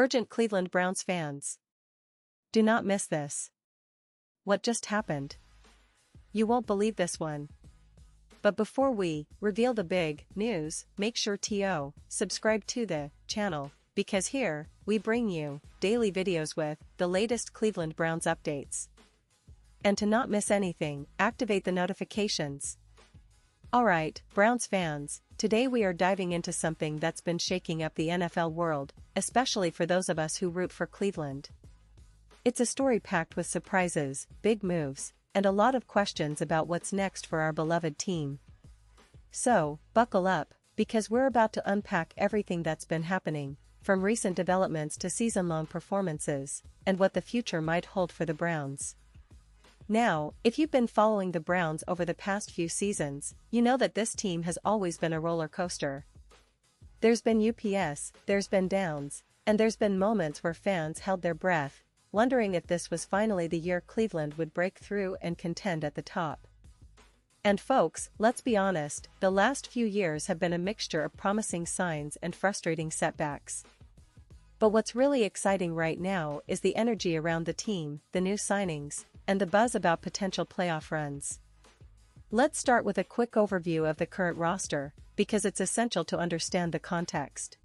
Urgent Cleveland Browns fans. Do not miss this. What just happened? You won't believe this one. But before we reveal the big news, make sure to subscribe to the channel, because here, we bring you daily videos with the latest Cleveland Browns updates. And to not miss anything, activate the notifications. Alright, Browns fans, today we are diving into something that's been shaking up the NFL world, especially for those of us who root for Cleveland. It's a story packed with surprises, big moves, and a lot of questions about what's next for our beloved team. So, buckle up, because we're about to unpack everything that's been happening, from recent developments to season-long performances, and what the future might hold for the Browns. Now, if you've been following the Browns over the past few seasons, you know that this team has always been a roller coaster. There's been ups, there's been downs, and there's been moments where fans held their breath, wondering if this was finally the year Cleveland would break through and contend at the top. And folks, let's be honest, the last few years have been a mixture of promising signs and frustrating setbacks. But what's really exciting right now is the energy around the team, the new signings, and the buzz about potential playoff runs. Let's start with a quick overview of the current roster, because it's essential to understand the context.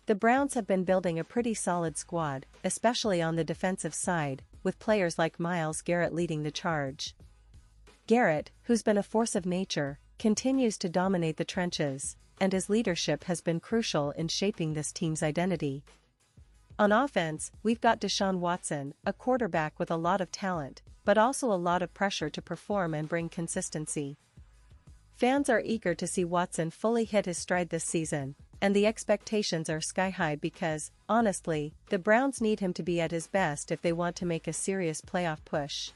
The Browns have been building a pretty solid squad, especially on the defensive side, with players like Myles Garrett leading the charge. Garrett, who's been a force of nature, continues to dominate the trenches, and his leadership has been crucial in shaping this team's identity. On offense, we've got Deshaun Watson, a quarterback with a lot of talent, but also a lot of pressure to perform and bring consistency. Fans are eager to see Watson fully hit his stride this season, and the expectations are sky-high because, honestly, the Browns need him to be at his best if they want to make a serious playoff push.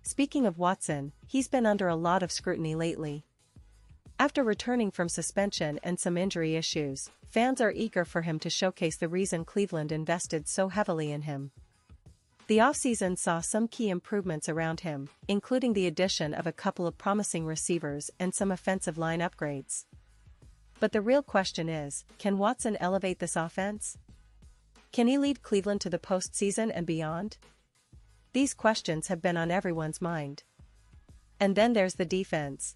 Speaking of Watson, he's been under a lot of scrutiny lately. After returning from suspension and some injury issues, fans are eager for him to showcase the reason Cleveland invested so heavily in him. The offseason saw some key improvements around him, including the addition of a couple of promising receivers and some offensive line upgrades. But the real question is, can Watson elevate this offense? Can he lead Cleveland to the postseason and beyond? These questions have been on everyone's mind. And then there's the defense.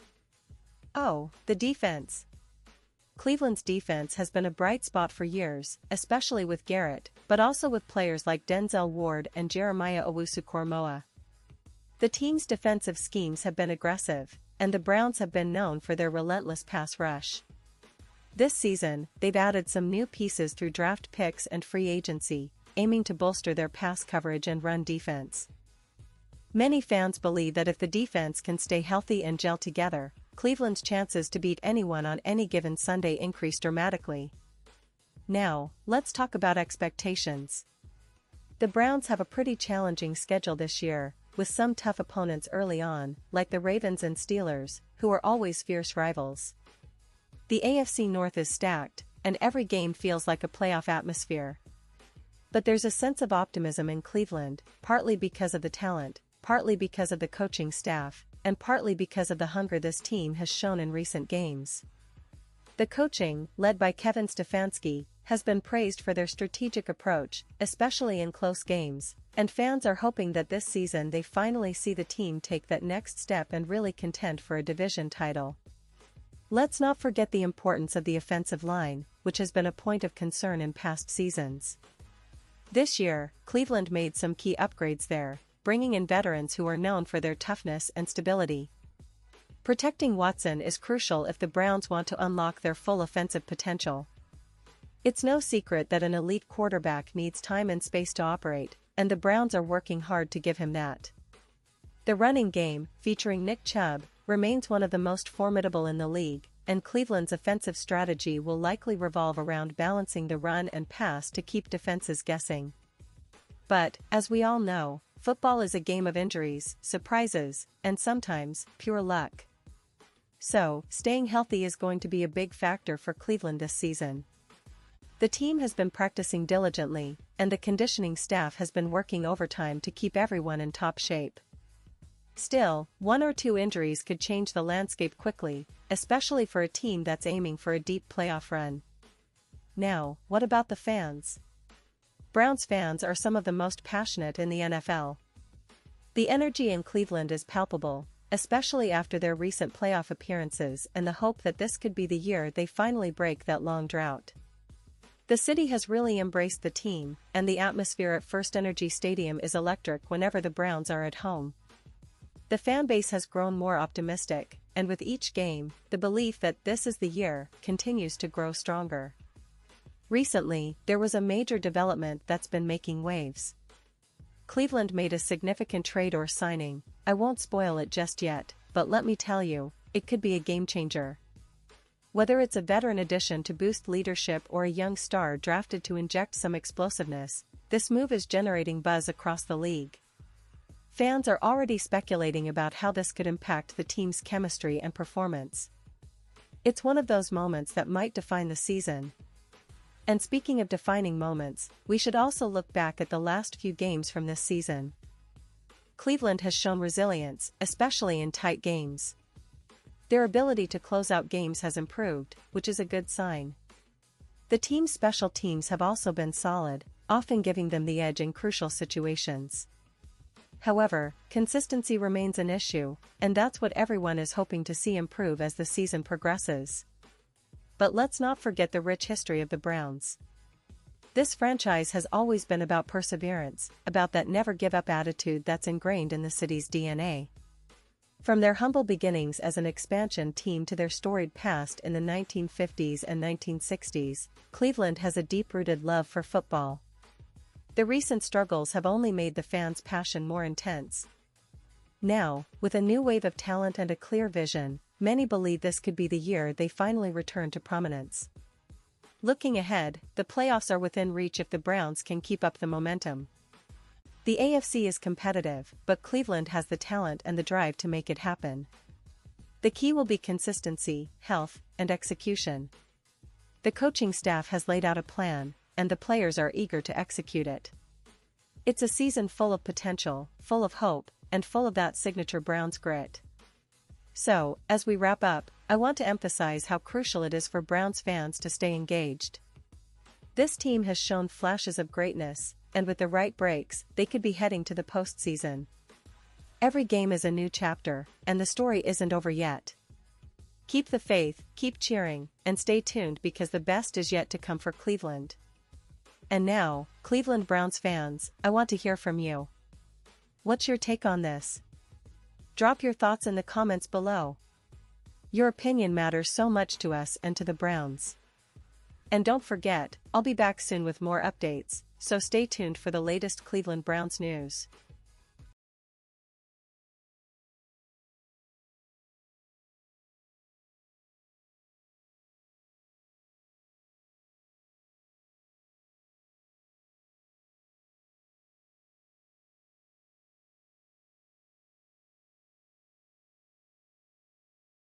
Oh, the defense. Cleveland's defense has been a bright spot for years, especially with Garrett, but also with players like Denzel Ward and Jeremiah Owusu-Koramoah. The team's defensive schemes have been aggressive, and the Browns have been known for their relentless pass rush. This season, they've added some new pieces through draft picks and free agency, aiming to bolster their pass coverage and run defense. Many fans believe that if the defense can stay healthy and gel together, Cleveland's chances to beat anyone on any given Sunday increase dramatically. Now, let's talk about expectations. The Browns have a pretty challenging schedule this year, with some tough opponents early on, like the Ravens and Steelers, who are always fierce rivals. The AFC North is stacked, and every game feels like a playoff atmosphere. But there's a sense of optimism in Cleveland, partly because of the talent, partly because of the coaching staff, and partly because of the hunger this team has shown in recent games. The coaching, led by Kevin Stefanski, has been praised for their strategic approach, especially in close games, and fans are hoping that this season they finally see the team take that next step and really contend for a division title. Let's not forget the importance of the offensive line, which has been a point of concern in past seasons. This year, Cleveland made some key upgrades there, bringing in veterans who are known for their toughness and stability. Protecting Watson is crucial if the Browns want to unlock their full offensive potential. It's no secret that an elite quarterback needs time and space to operate, and the Browns are working hard to give him that. The running game, featuring Nick Chubb, remains one of the most formidable in the league, and Cleveland's offensive strategy will likely revolve around balancing the run and pass to keep defenses guessing. But, as we all know, football is a game of injuries, surprises, and sometimes, pure luck. So, staying healthy is going to be a big factor for Cleveland this season. The team has been practicing diligently, and the conditioning staff has been working overtime to keep everyone in top shape. Still, one or two injuries could change the landscape quickly, especially for a team that's aiming for a deep playoff run. Now, what about the fans? Browns fans are some of the most passionate in the NFL. The energy in Cleveland is palpable, especially after their recent playoff appearances and the hope that this could be the year they finally break that long drought. The city has really embraced the team, and the atmosphere at First Energy Stadium is electric whenever the Browns are at home. The fan base has grown more optimistic, and with each game, the belief that this is the year continues to grow stronger. Recently, there was a major development that's been making waves. Cleveland made a significant trade or signing. I won't spoil it just yet, but let me tell you, it could be a game-changer. Whether it's a veteran addition to boost leadership or a young star drafted to inject some explosiveness, this move is generating buzz across the league. Fans are already speculating about how this could impact the team's chemistry and performance. It's one of those moments that might define the season. And speaking of defining moments, we should also look back at the last few games from this season. Cleveland has shown resilience, especially in tight games. Their ability to close out games has improved, which is a good sign. The team's special teams have also been solid, often giving them the edge in crucial situations. However, consistency remains an issue, and that's what everyone is hoping to see improve as the season progresses. But let's not forget the rich history of the Browns. This franchise has always been about perseverance, about that never-give-up attitude that's ingrained in the city's DNA. From their humble beginnings as an expansion team to their storied past in the 1950s and 1960s, Cleveland has a deep-rooted love for football. The recent struggles have only made the fans' passion more intense. Now, with a new wave of talent and a clear vision, many believe this could be the year they finally return to prominence. Looking ahead, the playoffs are within reach if the Browns can keep up the momentum. The AFC is competitive, but Cleveland has the talent and the drive to make it happen. The key will be consistency, health, and execution. The coaching staff has laid out a plan, and the players are eager to execute it. It's a season full of potential, full of hope, and full of that signature Browns grit. So, as we wrap up, I want to emphasize how crucial it is for Browns fans to stay engaged. This team has shown flashes of greatness, and with the right breaks, they could be heading to the postseason. Every game is a new chapter, and the story isn't over yet. Keep the faith, keep cheering, and stay tuned because the best is yet to come for Cleveland. And now, Cleveland Browns fans, I want to hear from you. What's your take on this? Drop your thoughts in the comments below. Your opinion matters so much to us and to the Browns. And don't forget, I'll be back soon with more updates, so stay tuned for the latest Cleveland Browns news.